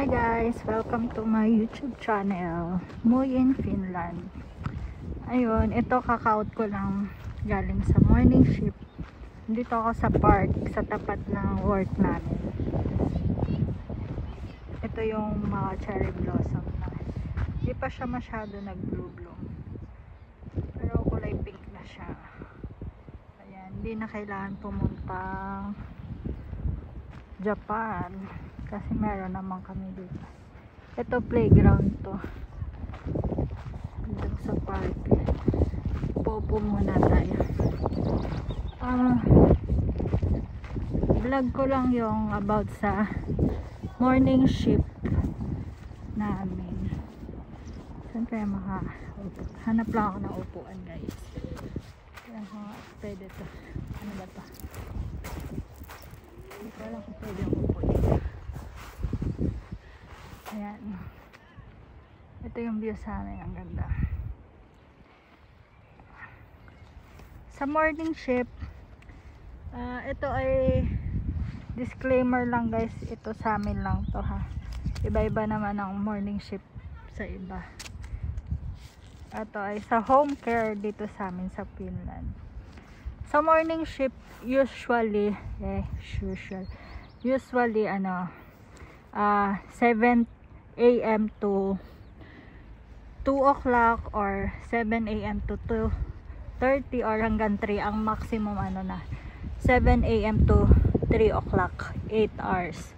Hi guys! Welcome to my YouTube channel, Muy in Finland. Ayun, ito kaka-out ko lang galing sa morning shift. Dito ako sa park, sa tapat ng work namin. Ito yung mga cherry blossom na. Hindi pa siya masyado nag-bloom. Pero kulay pink na siya. Ayan, hindi na kailangan pumuntang Japan. Kasi meron naman kami dito. Ito playground to. Dito sa park. Popo muna tayo. Vlog ko lang yung about sa morning shift namin. Saan kaya makaupo? Hanap lang ako ng upuan guys. Kaya pwede to. Ano ba to? Hindi ko alam kung pwede yung upo dito. Ayan. Ito yung view sa amin. Ang ganda. Sa morning shift, ito ay disclaimer lang guys. Ito sa amin lang to ha. Iba-iba naman ang morning shift sa iba. Ito ay sa home care dito sa amin sa Finland. Sa morning shift, usually 7 a.m. to 2 o'clock or 7 a.m. to 2:30 or hanggang 3 ang maximum 7 a.m. to 3 o'clock, 8 hours.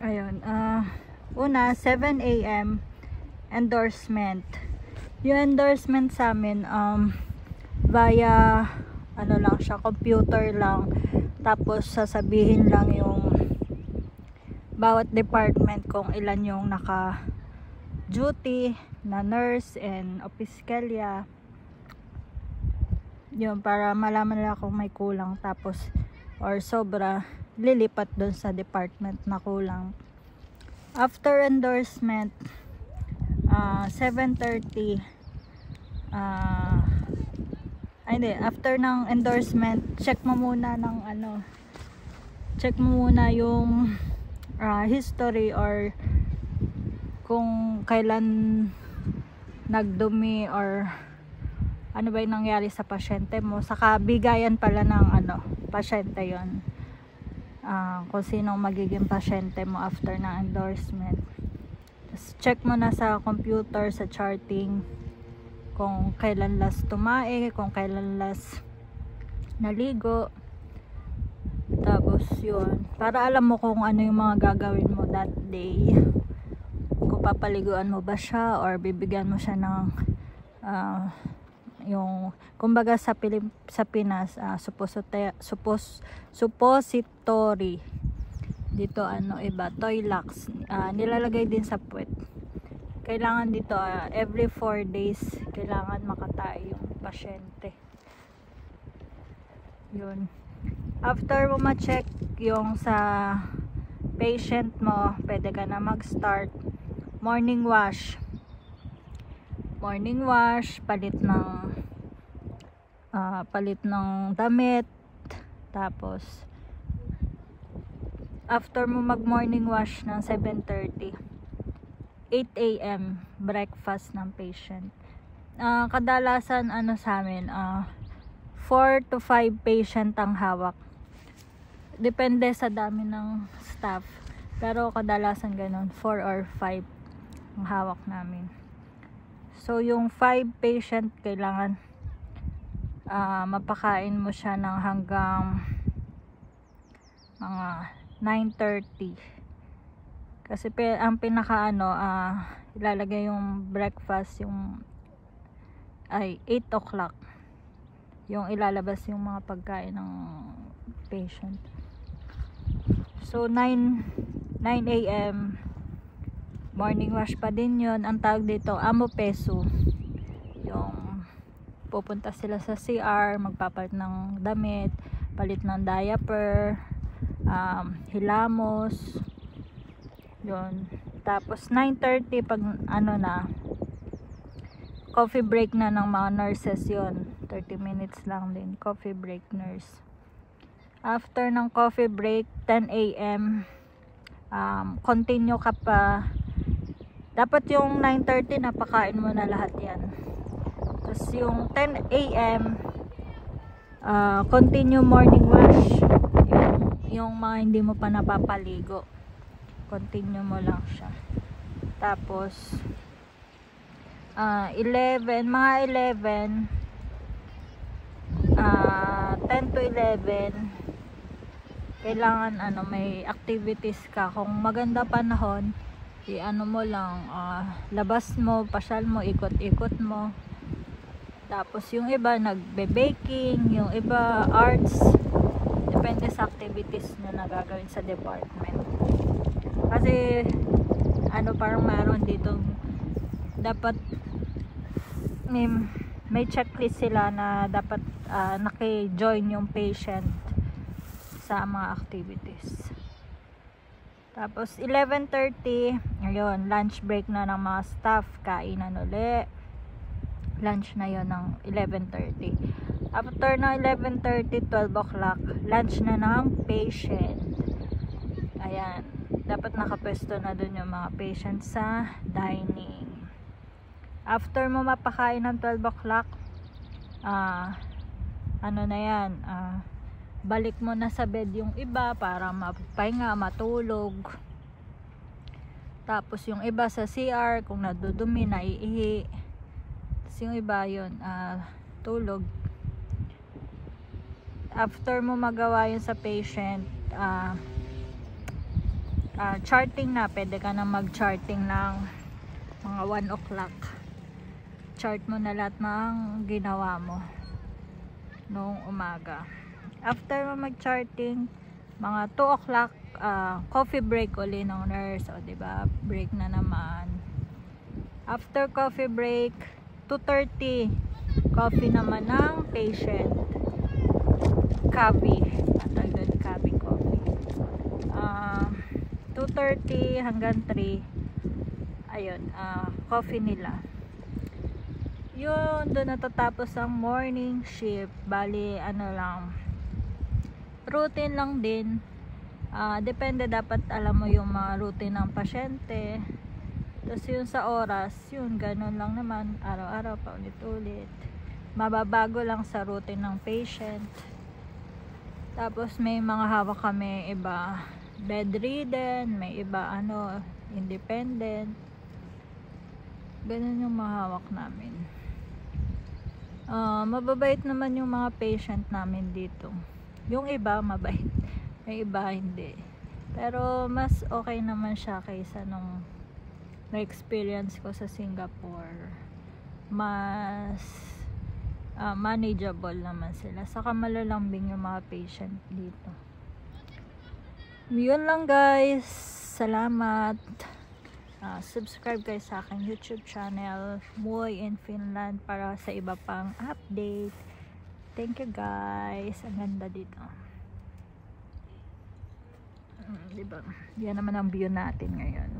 Ayun, una 7 a.m. endorsement. Yung endorsement sa amin via lang siya, computer lang, tapos sasabihin lang yung bawat department kung ilan yung naka duty na nurse and opiskelya. Yun, para malaman nila kung may kulang tapos or sobra, lilipat doon sa department na kulang. After endorsement, 7:30 after ng endorsement, check mo muna yung history or kung kailan nagdumi or ano ba yung nangyari sa pasyente mo. Saka bigayan pala ng pasyente yon, kung sinong magiging pasyente mo after ng endorsement. Tapos check mo na sa computer, sa charting, kung kailan last tumae, kung kailan last naligo. Tapos yun, para alam mo kung ano yung mga gagawin mo that day, kung papaliguan mo ba siya or bibigyan mo siya ng yung kumbaga sa Pinas, suppository dito, iba Toilax, nilalagay din sa puwet. Kailangan dito every 4 days kailangan makatae yung pasyente. Yun, after mo ma-check yung sa patient mo, pwede ka na mag-start morning wash, palit ng damit. Tapos after mo mag morning wash ng 7:30, 8 a.m. breakfast ng patient. Kadalasan sa amin 4 to 5 patient ang hawak. Depende sa dami ng staff. Pero kadalasan ganun, 4 or 5 ang hawak namin. So yung 5 patient, kailangan mapakain mo siya ng hanggang mga 9:30. Kasi ang pinaka ilalagay yung breakfast yung ay 8 o'clock. Yung ilalabas yung mga pagkain ng patient. So 9 a.m. morning wash pa din yun. Ang tawag dito amopesu. Yung pupunta sila sa CR, magpapalit ng damit, palit ng diaper, hilamos. Yun. Tapos 9:30 pag coffee break na ng mga nurses yun. 30 minutes lang din coffee break nurse. After ng coffee break, 10 a.m. continue ka pa. Dapat yung 9:30 napakain mo na lahat yan. Tapos yung 10 AM continue morning wash. Yung mga hindi mo pa napapaligo, continue mo lang siya. Tapos 11, mga 11, 10 to 11 kailangan may activities ka. Kung maganda panahon, ano mo lang, labas mo, pasyal mo, ikot-ikot mo. Tapos yung iba nagbe-baking, yung iba arts, depende sa activities na gagawin sa department. Kasi parang meron dito dapat may checklist sila na dapat naki-join yung patient sa mga activities. Tapos 11:30 ayun, lunch break na ng mga staff, kainan uli. Lunch na yon ng 11:30. After ng 11:30, 12 o'clock, lunch na ng patient. Ayan, dapat nakapwesto na dun yung mga patient sa dining. After mo mapakain ng 12 o'clock, na yan, balik mo na sa bed yung iba para mapahinga, matulog. Tapos yung iba sa CR, kung nadudumi, naiihi. Tapos yung iba yun, tulog. After mo magawa yun sa patient, charting na, pwede ka na mag-charting ng mga 1 o'clock. Chart mo na lahat ng ginawa mo noong umaga. After mo mag-charting, mga 2 o'clock, coffee break uli ng nurse. O diba, break na naman. After coffee break, 2:30, coffee naman ng patient. Cavi, doon Cavi coffee. 2:30 hanggang 3, ayun, coffee nila. Yun, doon natatapos ang morning shift. Bali, lang, routine lang din. Depende, dapat alam mo yung mga routine ng pasyente. Tapos yun sa oras, yun, ganun lang naman, araw-araw, paulit-ulit. Mababago lang sa routine ng patient. Tapos may mga hawak kami, iba bedridden, may iba independent. Ganun yung mahawak namin. Mababait naman yung mga patient namin dito. Yung iba mabait, may iba hindi. Pero mas okay naman siya kaysa nung na-experience ko sa Singapore. Mas manageable naman sila. Saka malalambing yung mga patient dito. Yun lang guys. Salamat. Subscribe kayo sa aking YouTube channel, Moy in Finland, para sa iba pang update. Thank you guys. Ang ganda dito. Diba? Yan naman ang view natin ngayon.